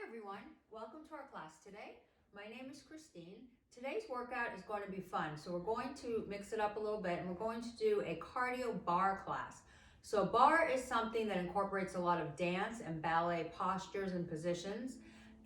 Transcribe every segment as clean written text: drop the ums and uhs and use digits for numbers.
everyone, welcome to our class today. My name is Christine. Today's workout is going to be fun, so we're going to mix it up a little bit and we're going to do a cardio bar class. So bar is something that incorporates a lot of dance and ballet postures and positions,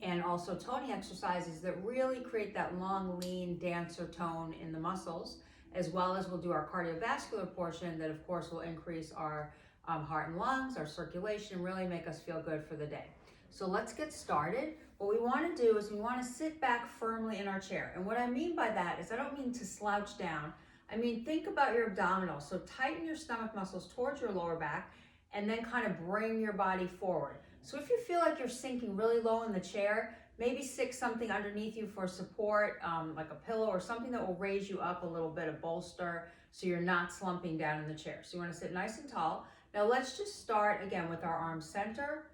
and also toning exercises that really create that long, lean dancer tone in the muscles, as well as we'll do our cardiovascular portion that of course will increase our heart and lungs, our circulation, and really make us feel good for the day. So let's get started. What we want to do is we want to sit back firmly in our chair. And what I mean by that is I don't mean to slouch down. I mean, think about your abdominals. So tighten your stomach muscles towards your lower back and then kind of bring your body forward. So if you feel like you're sinking really low in the chair, maybe stick something underneath you for support, like a pillow or something that will raise you up a little bit, a bolster, so you're not slumping down in the chair. So you want to sit nice and tall. Now let's just start again with our arms center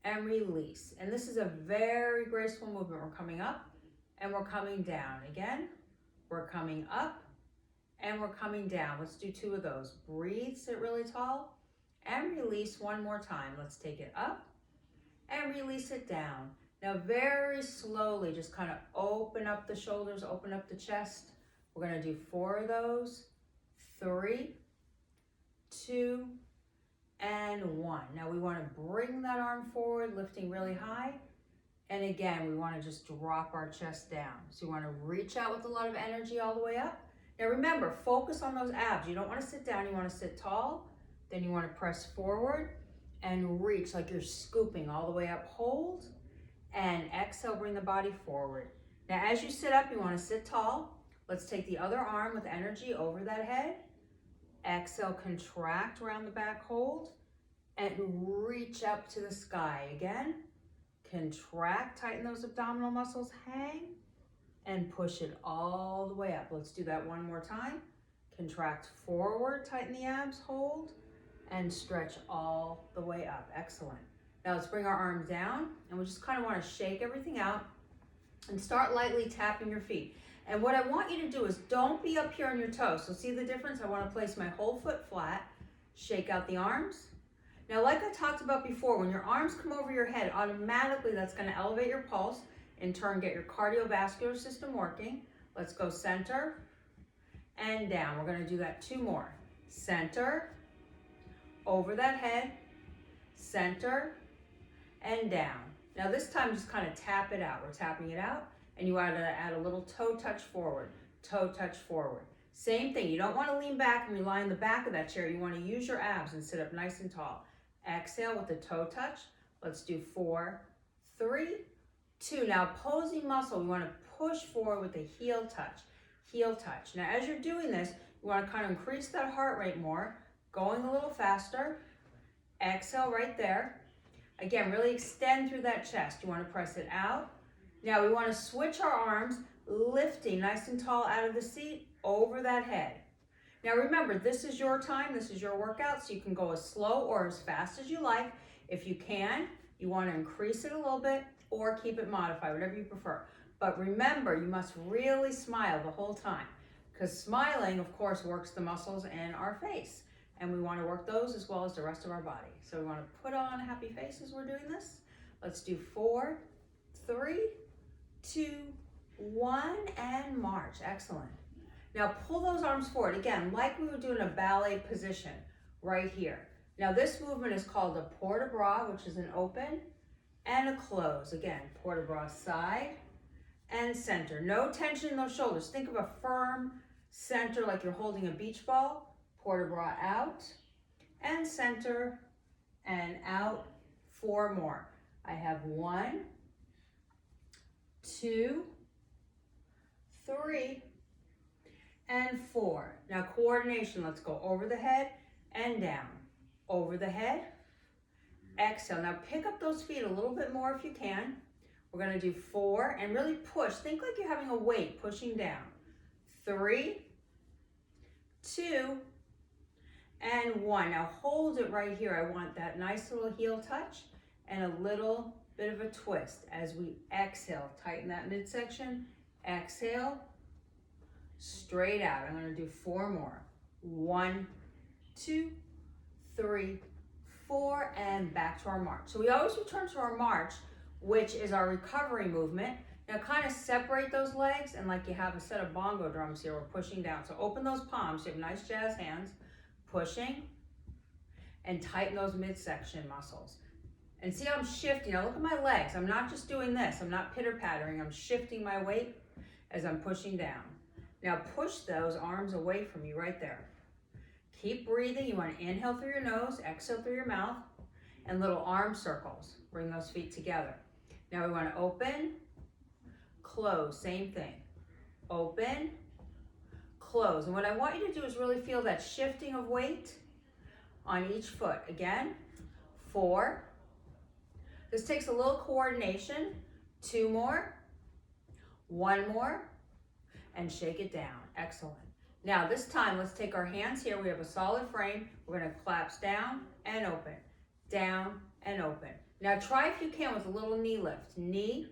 and release. And this is a very graceful movement. We're coming up and we're coming down. Again, we're coming up and we're coming down. Let's do two of those. Breathe, sit really tall, and release one more time. Let's take it up and release it down. Now very slowly, just kind of open up the shoulders, open up the chest. We're gonna do 4 of those. 3, 2, and 1. Now we want to bring that arm forward, lifting really high. And again, we want to just drop our chest down. So you want to reach out with a lot of energy all the way up. Now remember, focus on those abs. You don't want to sit down, you want to sit tall. Then you want to press forward and reach like you're scooping all the way up. Hold and exhale, bring the body forward. Now as you sit up, you want to sit tall. Let's take the other arm with energy over that head. Exhale, contract around the back, hold, and reach up to the sky. Again, contract, tighten those abdominal muscles, hang, and push it all the way up. Let's do that one more time. Contract forward, tighten the abs, hold, and stretch all the way up. Excellent. Now let's bring our arms down, and we just kind of want to shake everything out and start lightly tapping your feet. And what I want you to do is don't be up here on your toes. So see the difference? I want to place my whole foot flat, shake out the arms. Now, like I talked about before, when your arms come over your head, automatically that's going to elevate your pulse, in turn get your cardiovascular system working. Let's go center and down. We're going to do that 2 more. Center, over that head, center, and down. Now this time just kind of tap it out. We're tapping it out. And you want to add a little toe touch forward, toe touch forward. Same thing, you don't want to lean back and rely on the back of that chair. You want to use your abs and sit up nice and tall. Exhale with the toe touch. Let's do 4, 3, 2. Now opposing muscle, we want to push forward with the heel touch, heel touch. Now as you're doing this, you want to kind of increase that heart rate more, going a little faster. Exhale right there. Again, really extend through that chest. You want to press it out. Now we want to switch our arms, lifting nice and tall out of the seat, over that head. Now remember, this is your time, this is your workout, so you can go as slow or as fast as you like. If you can, you want to increase it a little bit or keep it modified, whatever you prefer. But remember, you must really smile the whole time, because smiling, of course, works the muscles in our face. And we want to work those as well as the rest of our body. So we want to put on a happy face as we're doing this. Let's do 4, 3, 2, 1, and march. Excellent. Now pull those arms forward. Again, like we would do in a ballet position right here. Now this movement is called a port de bras, which is an open and a close. Again, port de bras side and center. No tension in those shoulders. Think of a firm center like you're holding a beach ball. Port de bras out and center and out. 4 more. I have 1, 2, 3, and 4. Now coordination, let's go over the head and down. Over the head, exhale. Now pick up those feet a little bit more if you can. We're gonna do 4 and really push. Think like you're having a weight pushing down. 3, 2, and 1. Now hold it right here. I want that nice little heel touch and a little bit of a twist as we exhale. Tighten that midsection. Exhale, straight out. I'm going to do 4 more. 1, 2, 3, 4, and back to our march. So we always return to our march which is our recovery movement. Now kind of separate those legs, and like you have a set of bongo drums here, we're pushing down. So open those palms, you have nice jazz hands, pushing, and tighten those midsection muscles. And see how I'm shifting. Now look at my legs. I'm not just doing this. I'm not pitter-pattering. I'm shifting my weight as I'm pushing down. Now push those arms away from you right there. Keep breathing. You want to inhale through your nose, exhale through your mouth, and little arm circles. Bring those feet together. Now we want to open, close, same thing. Open, close. And what I want you to do is really feel that shifting of weight on each foot. Again, 4. This takes a little coordination. 2 more, 1 more, and shake it down. Excellent. Now this time, let's take our hands here. We have a solid frame. We're going to collapse down and open, down and open. Now try if you can with a little knee lift. Knee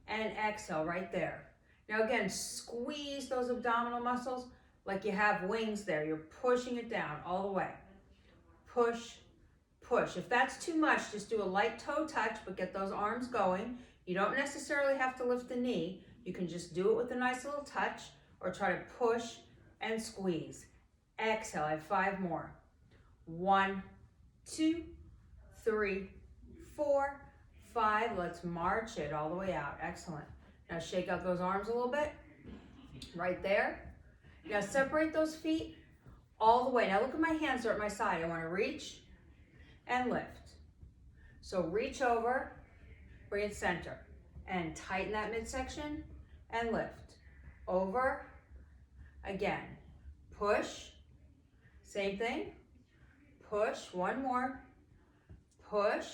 and exhale right there. Now again, squeeze those abdominal muscles like you have wings there. You're pushing it down all the way. Push, push. If that's too much, just do a light toe touch, but get those arms going. You don't necessarily have to lift the knee. You can just do it with a nice little touch, or try to push and squeeze. Exhale, I have 5 more. 1, 2, 3, 4, 5. Let's march it all the way out. Excellent. Now shake out those arms a little bit. Right there. Now separate those feet all the way. Now look at my hands, they're at my side. I want to reach and lift. So reach over, bring it center, and tighten that midsection and lift. Over, again, push, same thing, push, 1 more, push,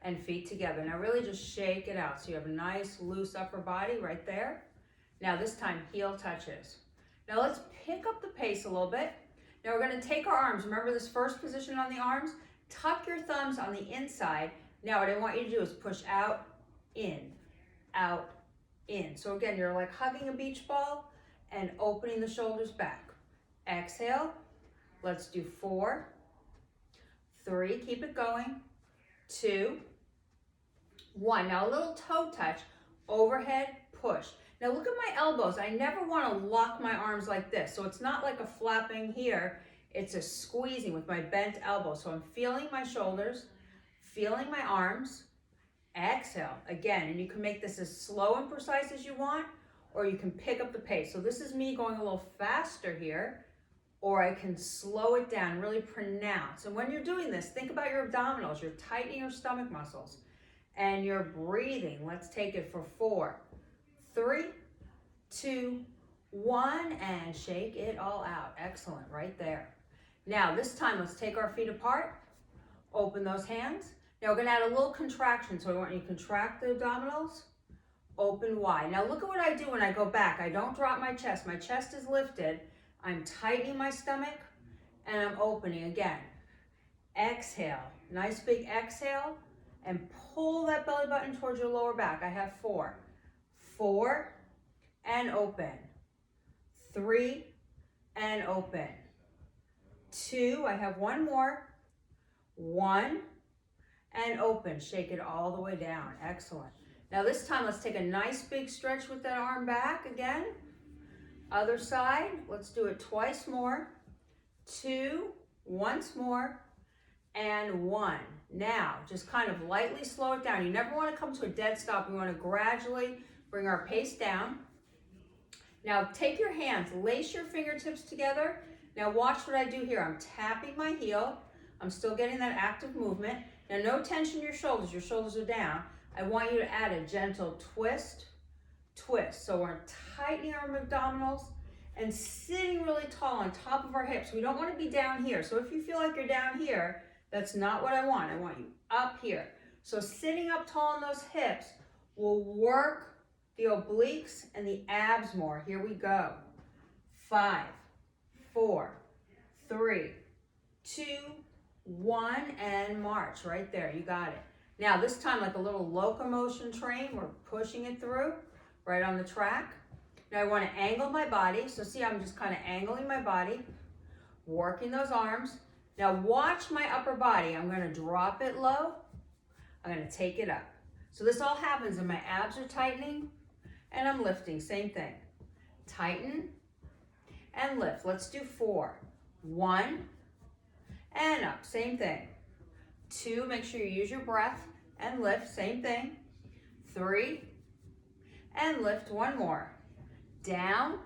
and feet together. Now really just shake it out so you have a nice loose upper body right there. Now this time, heel touches. Now let's pick up the pace a little bit. Now we're going to take our arms. Remember this first position on the arms? Tuck your thumbs on the inside. Now what I want you to do is push out, in, out, in. So again, you're like hugging a beach ball and opening the shoulders back. Exhale. Let's do 4, 3, keep it going, 2, 1. Now a little toe touch, overhead push. Now look at my elbows. I never want to lock my arms like this. So it's not like a flapping here. It's a squeezing with my bent elbow. So I'm feeling my shoulders, feeling my arms. Exhale again, and you can make this as slow and precise as you want, or you can pick up the pace. So this is me going a little faster here, or I can slow it down, really pronounce. And when you're doing this, think about your abdominals. You're tightening your stomach muscles, and you're breathing. Let's take it for 4, 3, 2, 1, and shake it all out. Excellent, right there. Now this time, let's take our feet apart, open those hands. Now we're going to add a little contraction, so I want you to contract the abdominals, open wide. Now look at what I do when I go back. I don't drop my chest. My chest is lifted. I'm tightening my stomach, and I'm opening again. Exhale, nice big exhale, and pull that belly button towards your lower back. I have 4, 4, and open, 3, and open, 2, I have 1 more, 1, and open. Shake it all the way down. Excellent. Now this time, let's take a nice big stretch with that arm back again. Other side, let's do it twice more. 2, once more, and 1. Now, just kind of lightly slow it down. You never want to come to a dead stop. We want to gradually bring our pace down. Now take your hands, lace your fingertips together. Now watch what I do here. I'm tapping my heel. I'm still getting that active movement. Now no tension in your shoulders are down. I want you to add a gentle twist, twist. So we're tightening our abdominals and sitting really tall on top of our hips. We don't want to be down here. So if you feel like you're down here, that's not what I want. I want you up here. So sitting up tall on those hips will work the obliques and the abs more. Here we go. 5, 4, 3, 2, 1, and march right there. You got it. Now this time, like a little locomotion train, we're pushing it through right on the track. Now I want to angle my body. So see, I'm just kind of angling my body, working those arms. Now watch my upper body. I'm going to drop it low. I'm gonna take it up. So this all happens when my abs are tightening and I'm lifting, same thing. Tighten and lift. Let's do 4. 1 and up, same thing. 2, make sure you use your breath and lift, same thing. 3 and lift, 1 more. Down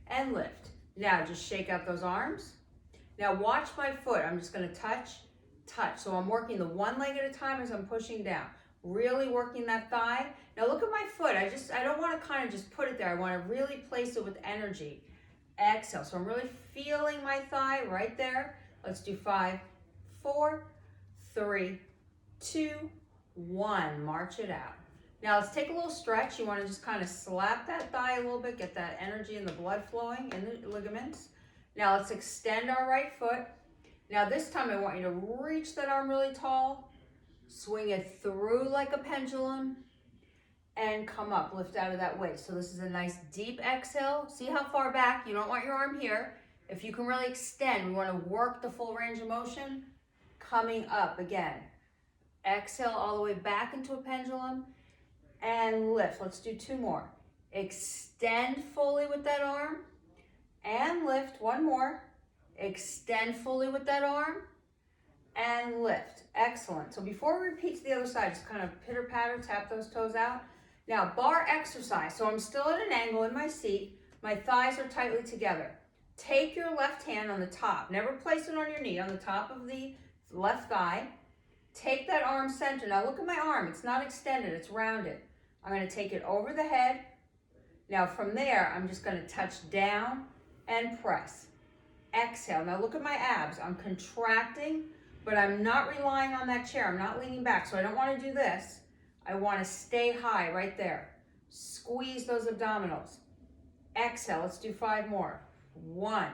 and lift. Now just shake out those arms. Now watch my foot. I'm just gonna touch. So I'm working the one leg at a time as I'm pushing down. Really working that thigh. Now look at my foot. I don't wanna kind of just put it there. I wanna really place it with energy. Exhale. So I'm really feeling my thigh right there. Let's do 5, 4, 3, 2, 1. March it out. Now let's take a little stretch. You want to just kind of slap that thigh a little bit, get that energy and the blood flowing in the ligaments. Now let's extend our right foot. Now this time I want you to reach that arm really tall, swing it through like a pendulum, and come up, lift out of that waist. So this is a nice deep exhale. See how far back? You don't want your arm here. If you can really extend, we want to work the full range of motion. Coming up again. Exhale all the way back into a pendulum and lift. Let's do 2 more. Extend fully with that arm and lift. 1 more. Extend fully with that arm and lift. Excellent. So before we repeat to the other side, just kind of pitter patter, tap those toes out. Now bar exercise. So I'm still at an angle in my seat. My thighs are tightly together. Take your left hand on the top. Never place it on your knee, on the top of the left thigh. Take that arm center. Now look at my arm. It's not extended, it's rounded. I'm going to take it over the head. Now from there, I'm just going to touch down and press. Exhale. Now look at my abs. I'm contracting, but I'm not relying on that chair. I'm not leaning back, so I don't want to do this. I want to stay high right there. Squeeze those abdominals. Exhale. Let's do 5 more. 1,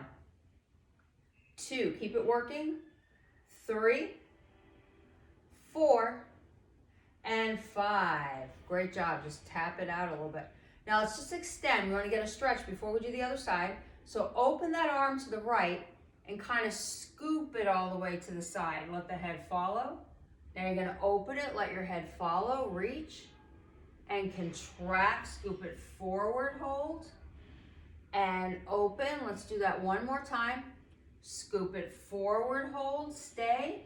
2, keep it working. 3, 4, and 5. Great job. Just tap it out a little bit. Now let's just extend. We want to get a stretch before we do the other side. So open that arm to the right and kind of scoop it all the way to the side. Let the head follow. Now you're going to open it, let your head follow, reach, and contract. Scoop it forward, hold, and open. Let's do that 1 more time. Scoop it forward, hold, stay,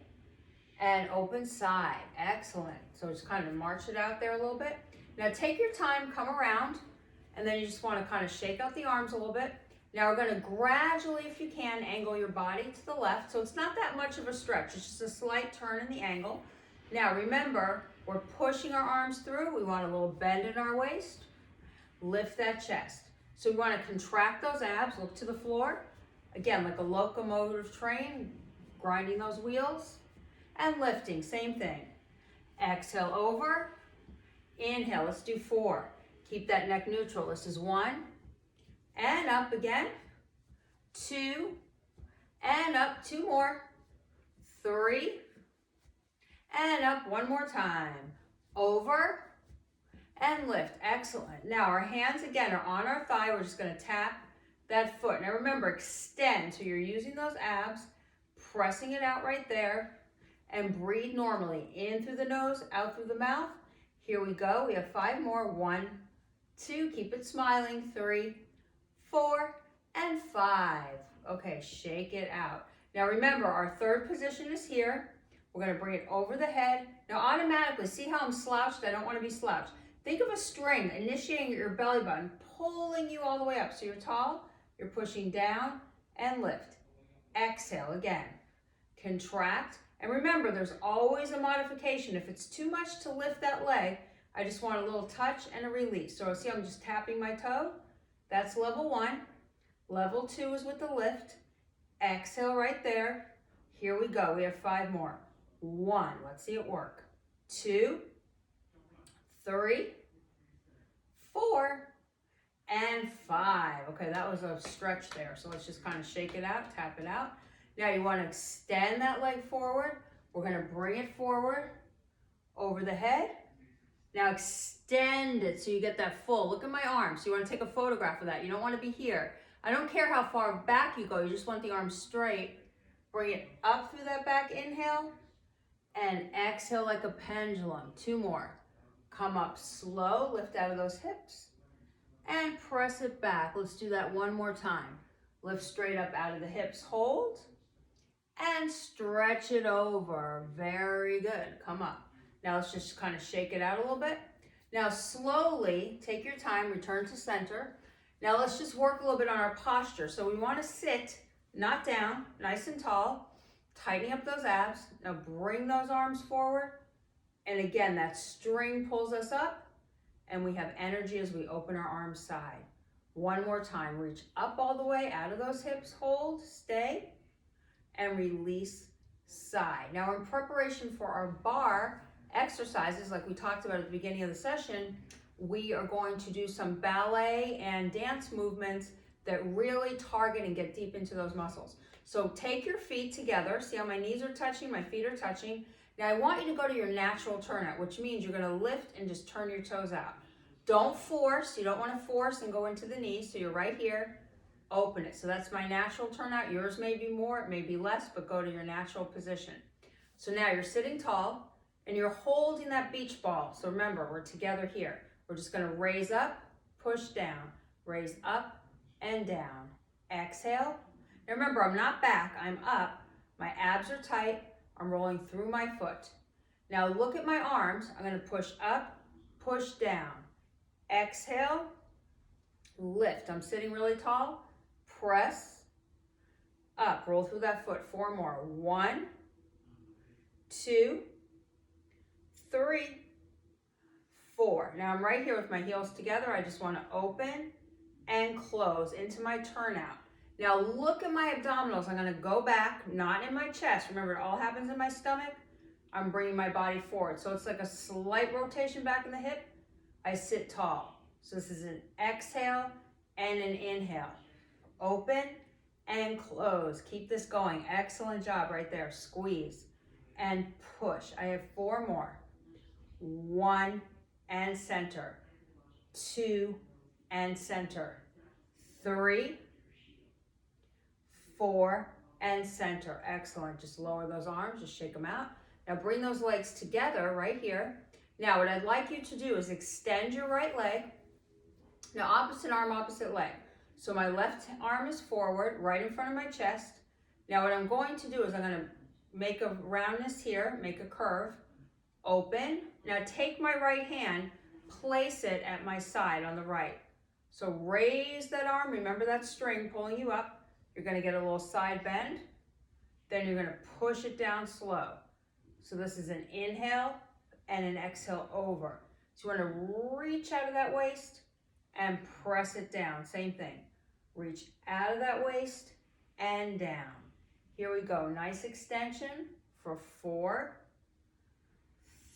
and open side. Excellent. So just kind of march it out there a little bit. Now take your time, come around, and then you just want to kind of shake out the arms a little bit. Now we're going to gradually, if you can, angle your body to the left. So it's not that much of a stretch. It's just a slight turn in the angle. Now remember, we're pushing our arms through. We want a little bend in our waist. Lift that chest. So we want to contract those abs, look to the floor. Again, like a locomotive train, grinding those wheels. And lifting, same thing. Exhale over. Inhale, let's do 4. Keep that neck neutral. This is 1. And up again. 2. And up. 2 more. 3. And up 1 more time. Over. And lift. Excellent. Now our hands again are on our thigh. We're just going to tap that foot. Now remember, extend. So you're using those abs, pressing it out right there, and breathe normally. In through the nose, out through the mouth. Here we go. We have 5 more. 1, 2. Keep it smiling. 3, 4, and 5. Okay, shake it out. Now remember, our third position is here. We're going to bring it over the head. Now automatically, see how I'm slouched? I don't want to be slouched. Think of a string initiating your belly button, pulling you all the way up. So you're tall, you're pushing down, and lift. Exhale again. Contract. And remember, there's always a modification. If it's too much to lift that leg, I just want a little touch and a release. So see, I'm just tapping my toe. That's level 1. Level 2 is with the lift. Exhale right there. Here we go. We have 5 more. 1. Let's see it work. 2, 3, 4, and 5. Okay, that was a stretch there. So let's just kind of shake it out, tap it out. Now you want to extend that leg forward. We're going to bring it forward over the head. Now extend it so you get that full. Look at my arms. You want to take a photograph of that. You don't want to be here. I don't care how far back you go. You just want the arms straight. Bring it up through that back inhale And exhale like a pendulum. 2 more. Come up slow, lift out of those hips. And press it back. Let's do that one more time. Lift straight up out of the hips, hold. And stretch it over. Very good. Come up. Now let's just kind of shake it out a little bit. Now slowly, take your time, return to center. Now let's just work a little bit on our posture. So we want to sit, not down, nice and tall, tightening up those abs. Now bring those arms forward. And again, that string pulls us up and we have energy as we open our arms side. One more time, reach up all the way out of those hips, hold, stay, and release side. Now in preparation for our bar exercises, like we talked about at the beginning of the session, we are going to do some ballet and dance movements that really target and get deep into those muscles. So take your feet together. See how my knees are touching, my feet are touching. Now I want you to go to your natural turnout, which means you're gonna lift and just turn your toes out. Don't force, you don't wanna force and go into the knees, so you're right here, open it. So that's my natural turnout. Yours may be more, it may be less, but go to your natural position. So now you're sitting tall and you're holding that beach ball. So remember, we're together here. We're just gonna raise up, push down, raise up and down. Exhale. Now remember, I'm not back, I'm up. My abs are tight, I'm rolling through my foot. Now look at my arms. I'm gonna push up, push down. Exhale, lift. I'm sitting really tall. Press up, roll through that foot. 4 more. 1, 2, 3, 4. Now I'm right here with my heels together. I just want to open and close into my turnout. Now look at my abdominals. I'm going to go back, not in my chest. Remember, it all happens in my stomach. I'm bringing my body forward. So it's like a slight rotation back in the hip. I sit tall. So this is an exhale and an inhale. Open and close. Keep this going. Excellent job right there. Squeeze and push. I have 4 more. 1 and center. 2 and center. 3, 4 and center. Excellent. Just lower those arms. Just shake them out. Now bring those legs together right here. Now what I'd like you to do is extend your right leg. Now opposite arm, opposite leg. So my left arm is forward, right in front of my chest. Now what I'm going to do is I'm going to make a roundness here, make a curve, open. Now take my right hand, place it at my side on the right. So raise that arm, remember that string pulling you up. You're going to get a little side bend. Then you're going to push it down slow. So this is an inhale and an exhale over. So you want to reach out of that waist and press it down. Same thing. Reach out of that waist and down. Here we go. Nice extension for 4,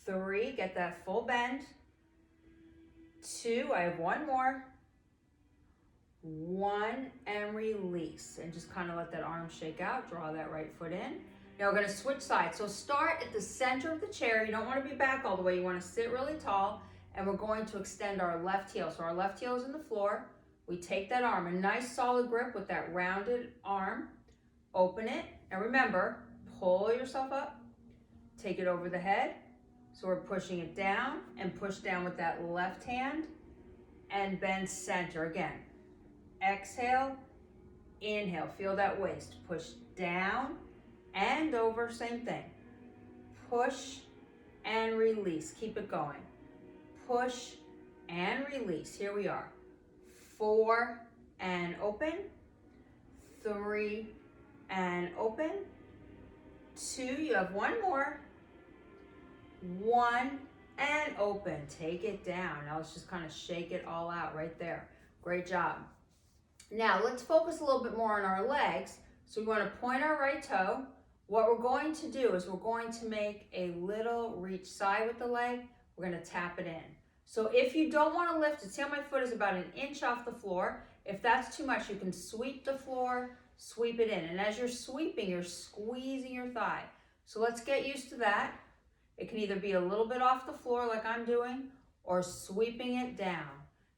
3. Get that full bend. 2. I have 1 more. 1 and release. And just kind of let that arm shake out. Draw that right foot in. Now we're going to switch sides. So start at the center of the chair. You don't want to be back all the way. You want to sit really tall. And we're going to extend our left heel. So our left heel is in the floor. We take that arm, a nice solid grip with that rounded arm. Open it. Now remember, pull yourself up. Take it over the head. So we're pushing it down and push down with that left hand. And bend center again. Exhale, inhale. Feel that waist. Push down and over. Same thing. Push and release. Keep it going. Push and release. Here we are. 4 and open. 3 and open. 2, you have 1 more. 1 and open. Take it down. Now let's just kind of shake it all out right there. Great job. Now let's focus a little bit more on our legs. So we want to point our right toe. What we're going to do is we're going to make a little reach side with the leg. We're going to tap it in. So if you don't want to lift it, see how my foot is about 1 inch off the floor. If that's too much, you can sweep the floor, sweep it in. And as you're sweeping, you're squeezing your thigh. So let's get used to that. It can either be a little bit off the floor like I'm doing or sweeping it down.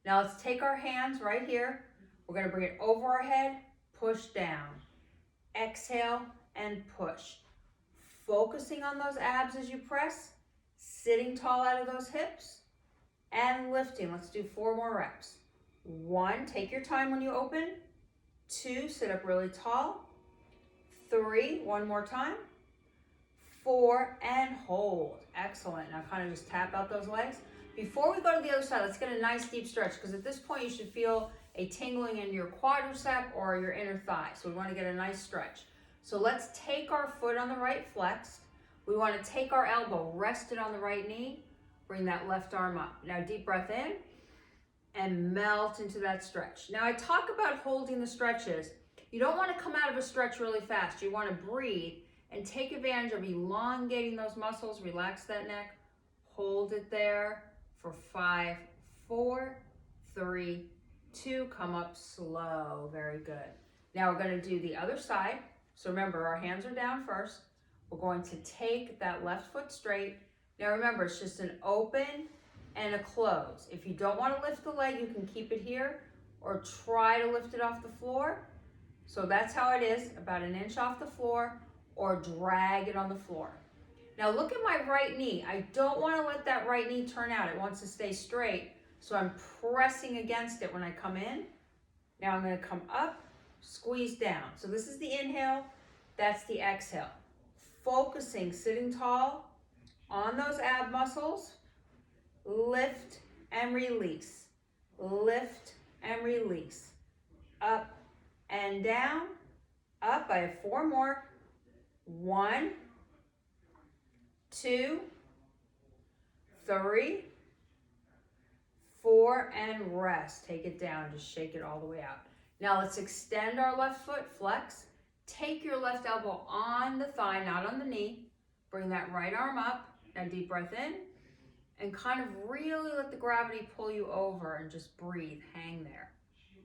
Now let's take our hands right here. We're going to bring it over our head, push down. Exhale and push. Focusing on those abs as you press, sitting tall out of those hips, and lifting. Let's do 4 more reps. 1, take your time when you open. 2, sit up really tall. 3, 1 more time. 4, and hold. Excellent. Now kind of just tap out those legs. Before we go to the other side, let's get a nice deep stretch, because at this point you should feel a tingling in your quadricep or your inner thigh. So we want to get a nice stretch. So let's take our foot on the right flexed. We want to take our elbow rested on the right knee. Bring that left arm up. Now deep breath in and melt into that stretch. Now I talk about holding the stretches. You don't want to come out of a stretch really fast. You want to breathe and take advantage of elongating those muscles. Relax that neck. Hold it there for 5, 4, 3, 2. Come up slow. Very good. Now we're going to do the other side. So remember, our hands are down first. We're going to take that left foot straight. Now remember, it's just an open and a close. If you don't want to lift the leg, you can keep it here or try to lift it off the floor. So that's how it is, about an inch off the floor, or drag it on the floor. Now look at my right knee. I don't want to let that right knee turn out. It wants to stay straight. So I'm pressing against it when I come in. Now I'm going to come up, squeeze down. So this is the inhale, that's the exhale. Focusing, sitting tall on those ab muscles. Lift and release. Lift and release. Up and down. Up. I have 4 more. 1, 2, 3, 4, and rest. Take it down. Just shake it all the way out. Now let's extend our left foot, flex. Take your left elbow on the thigh, not on the knee. Bring that right arm up. Now deep breath in. And kind of really let the gravity pull you over and just breathe. Hang there.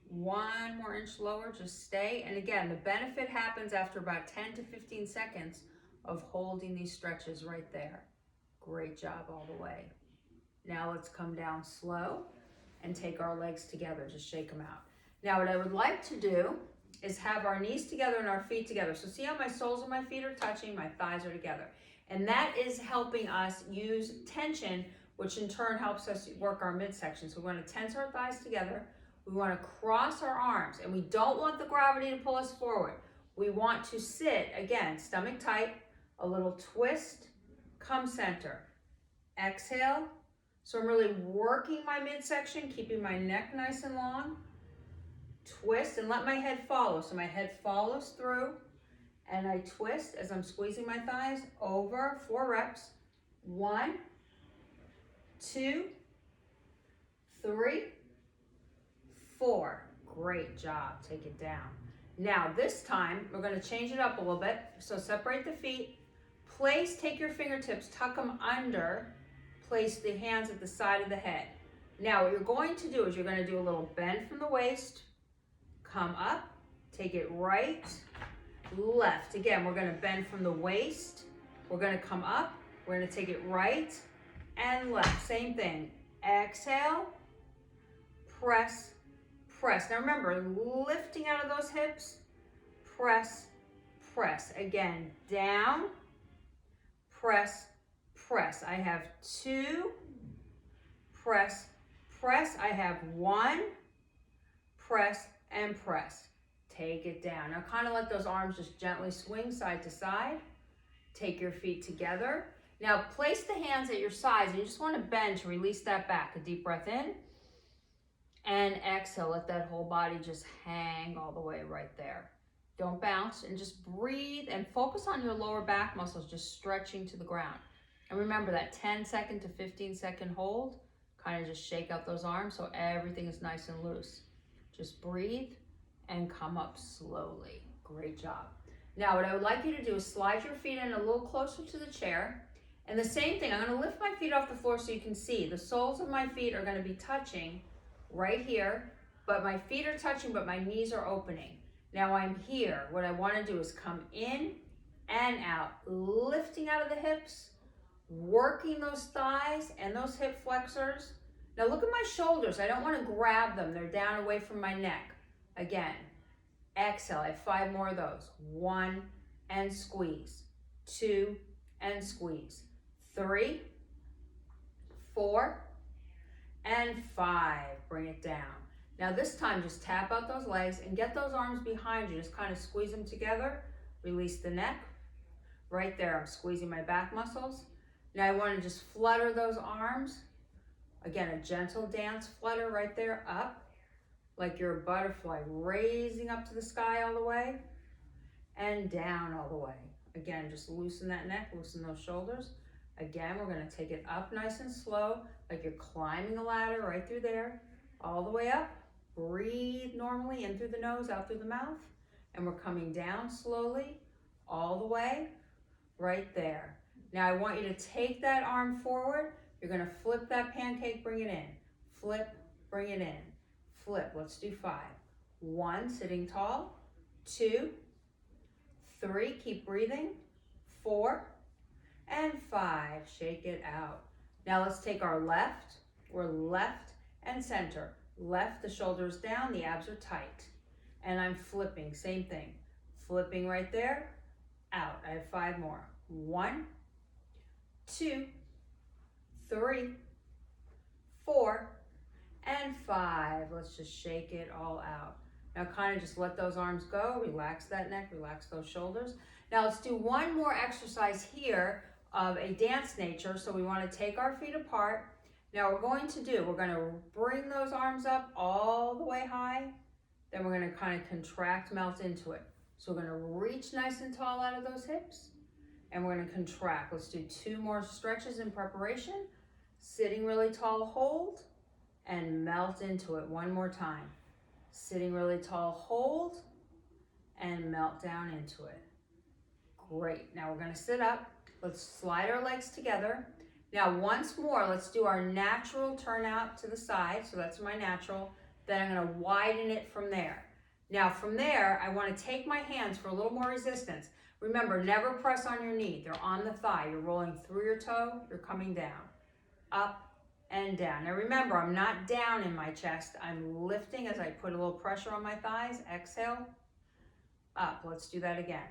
1 more inch lower, just stay. And again, the benefit happens after about 10 to 15 seconds of holding these stretches right there. Great job all the way. Now let's come down slow and take our legs together. Just shake them out. Now what I would like to do is have our knees together and our feet together. So see how my soles of my feet are touching, my thighs are together. And that is helping us use tension, which in turn helps us work our midsection. So we want to tense our thighs together. We want to cross our arms, and we don't want the gravity to pull us forward. We want to sit, again, stomach tight, a little twist, come center. Exhale. So I'm really working my midsection, keeping my neck nice and long. Twist and let my head follow. So my head follows through, and I twist as I'm squeezing my thighs over. 4 reps. 1, 2, 3, 4. Great job. Take it down. Now this time we're going to change it up a little bit. So separate the feet. Take your fingertips, tuck them under. Place the hands at the side of the head. Now what you're going to do is you're going to do a little bend from the waist. Come up. Take it right, left. Again, we're going to bend from the waist. We're going to come up. We're going to take it right and left. Same thing. Exhale. Press. Press. Now remember, lifting out of those hips, press, press. Again, down, press, press. I have 2, press, press. I have 1, press, and press. Take it down. Now kind of let those arms just gently swing side to side. Take your feet together. Now place the hands at your sides, and you just want to bend to release that back. A deep breath in. And exhale, let that whole body just hang all the way right there. Don't bounce, and just breathe and focus on your lower back muscles just stretching to the ground. And remember that 10-second to 15-second hold, kind of just shake out those arms so everything is nice and loose. Just breathe and come up slowly. Great job. Now what I would like you to do is slide your feet in a little closer to the chair. And the same thing, I'm going to lift my feet off the floor so you can see. The soles of my feet are going to be touching right here, but my feet are touching, but my knees are opening. Now I'm here. What I want to do is come in and out, lifting out of the hips, working those thighs and those hip flexors. Now look at my shoulders. I don't want to grab them. They're down away from my neck. Again, exhale. I have 5 more of those. 1, and squeeze. 2, and squeeze. 3, 4, and 5. Bring it down. Now this time, just tap out those legs and get those arms behind you. Just kind of squeeze them together. Release the neck. Right there, I'm squeezing my back muscles. Now I want to just flutter those arms. Again, a gentle dance flutter right there, up. Like you're a butterfly, raising up to the sky all the way. And down all the way. Again, just loosen that neck, loosen those shoulders. Again, we're going to take it up nice and slow, like you're climbing a ladder right through there, all the way up. Breathe normally, in through the nose, out through the mouth. And we're coming down slowly, all the way, right there. Now I want you to take that arm forward. You're going to flip that pancake, bring it in. Flip, bring it in. Flip, let's do 5. 1, sitting tall. 2, 3, keep breathing. 4, and 5, shake it out. Now let's take our left. We're left and center. Left, the shoulders down, the abs are tight. And I'm flipping, same thing. Flipping right there, out. I have 5 more. 1, 2, 3, 4, and 5. Let's just shake it all out. Now kind of just let those arms go, relax that neck, relax those shoulders. Now let's do one more exercise here of a dance nature. So we want to take our feet apart. Now we're going to bring those arms up all the way high. Then we're going to kind of contract, melt into it. So we're going to reach nice and tall out of those hips. And we're going to contract. Let's do 2 more stretches in preparation. Sitting really tall, hold, and melt into it one more time. Sitting really tall, hold, and melt down into it. Great. Now we're going to sit up. Let's slide our legs together. Now once more, let's do our natural turn out to the side. So that's my natural. Then I'm going to widen it from there. Now from there, I want to take my hands for a little more resistance. Remember, never press on your knee. They're on the thigh. You're rolling through your toe. You're coming down. Up and down. Now remember, I'm not down in my chest. I'm lifting as I put a little pressure on my thighs. Exhale. Up. Let's do that again.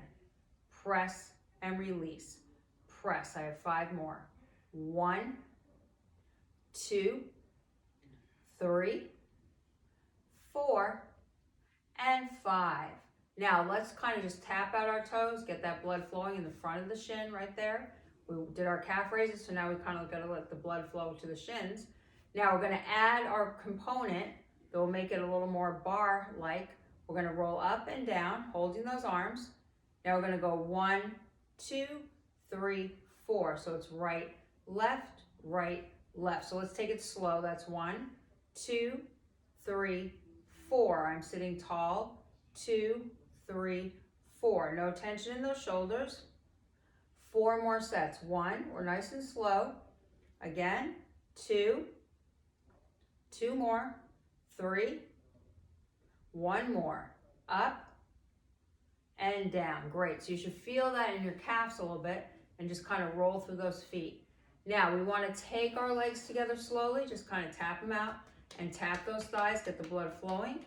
Press and release. Press. I have 5 more. 1, 2, 3, 4, and 5. Now let's kind of just tap out our toes, get that blood flowing in the front of the shin right there. We did our calf raises, so now we kind of got to let the blood flow to the shins. Now we're going to add our component that will make it a little more bar-like. We're going to roll up and down, holding those arms. Now we're going to go 1, 2, 3, 4. So it's right, left, right, left. So let's take it slow. That's 1, 2, 3, 4. I'm sitting tall. 2, 3, 4. No tension in those shoulders. 4 more sets. 1, we're nice and slow. Again, 2, 2 more, 3, 1 more. Up and down. Great. So you should feel that in your calves a little bit and just kind of roll through those feet. Now we want to take our legs together slowly, just kind of tap them out and tap those thighs, get the blood flowing.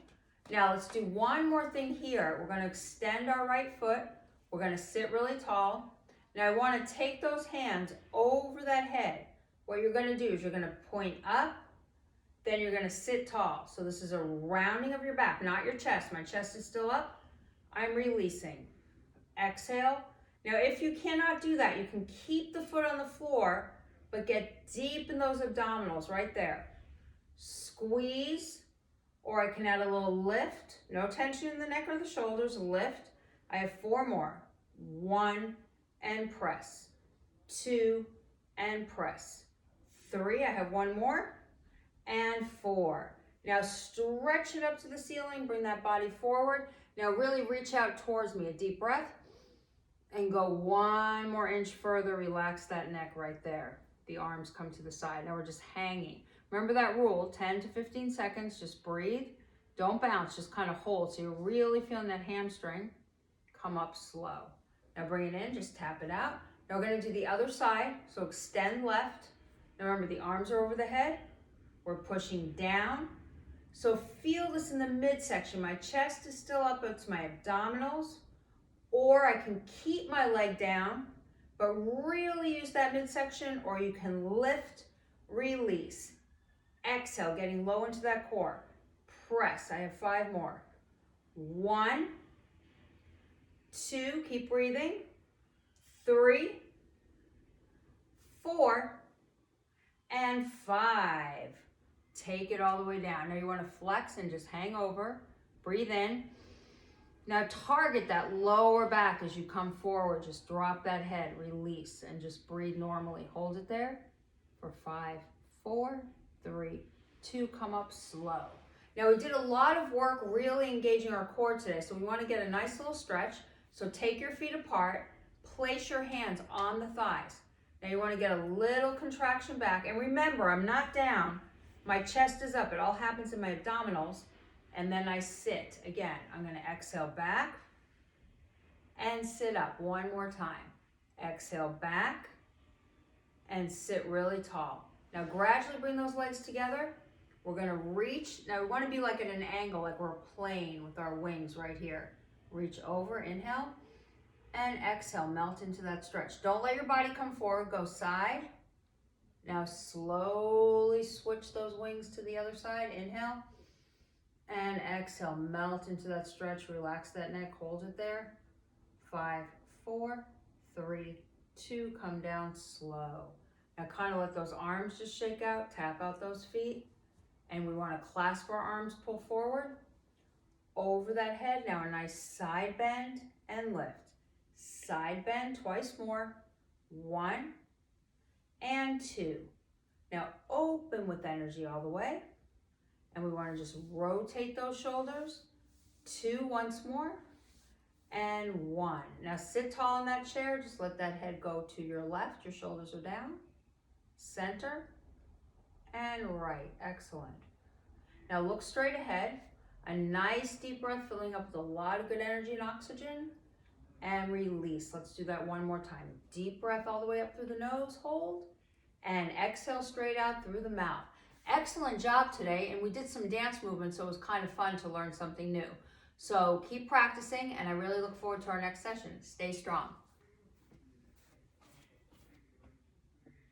Now let's do one more thing here. We're going to extend our right foot. We're going to sit really tall. Now I want to take those hands over that head. What you're going to do is you're going to point up, then you're going to sit tall. So this is a rounding of your back, not your chest. My chest is still up. I'm releasing. Exhale. Now if you cannot do that, you can keep the foot on the floor, but get deep in those abdominals right there. Squeeze, or I can add a little lift. No tension in the neck or the shoulders. Lift. I have 4 more. 1, and press. 2, and press. 3, I have 1 more, and 4. Now stretch it up to the ceiling, bring that body forward. Now really reach out towards me, a deep breath, and go 1 more inch further. Relax that neck right there. The arms come to the side. Now we're just hanging. Remember that rule, 10 to 15 seconds, just breathe. Don't bounce, just kind of hold. So you're really feeling that hamstring come up slow. Now bring it in, just tap it out. Now we're going to do the other side. So extend left. Now remember, the arms are over the head. We're pushing down. So feel this in the midsection. My chest is still up, it's my abdominals. Or I can keep my leg down, but really use that midsection, or you can lift, release. Exhale, getting low into that core. Press. I have 5 more. 1, 2, keep breathing. 3, 4, and 5. Take it all the way down. Now you want to flex and just hang over. Breathe in. Now target that lower back as you come forward. Just drop that head, release, and just breathe normally. Hold it there for 5, 4, 3, 2, come up slow. Now we did a lot of work really engaging our core today, so we want to get a nice little stretch. So take your feet apart, place your hands on the thighs. Now you want to get a little contraction back, and remember, I'm not down. My chest is up. It all happens in my abdominals, and then I sit. Again, I'm going to exhale back and sit up one more time. Exhale back and sit really tall. Now gradually bring those legs together. We're going to reach. Now we want to be like at an angle, like we're playing with our wings right here. Reach over, inhale, and exhale, melt into that stretch. Don't let your body come forward, go side. Now slowly switch those wings to the other side. Inhale and exhale, melt into that stretch. Relax that neck, hold it there. 5, 4, 3, 2, come down slow. Now kind of let those arms just shake out, tap out those feet. And we want to clasp our arms, pull forward over that head. Now a nice side bend and lift. Side bend twice more. 1 and 2. Now open with energy all the way. And we want to just rotate those shoulders. 2 once more. And 1. Now sit tall in that chair. Just let that head go to your left. Your shoulders are down. Center. And right. Excellent. Now look straight ahead. A nice deep breath, filling up with a lot of good energy and oxygen. And release. Let's do that one more time. Deep breath all the way up through the nose. Hold. And exhale straight out through the mouth. Excellent job today. And we did some dance movements, so it was kind of fun to learn something new. So keep practicing, and I really look forward to our next session. Stay strong.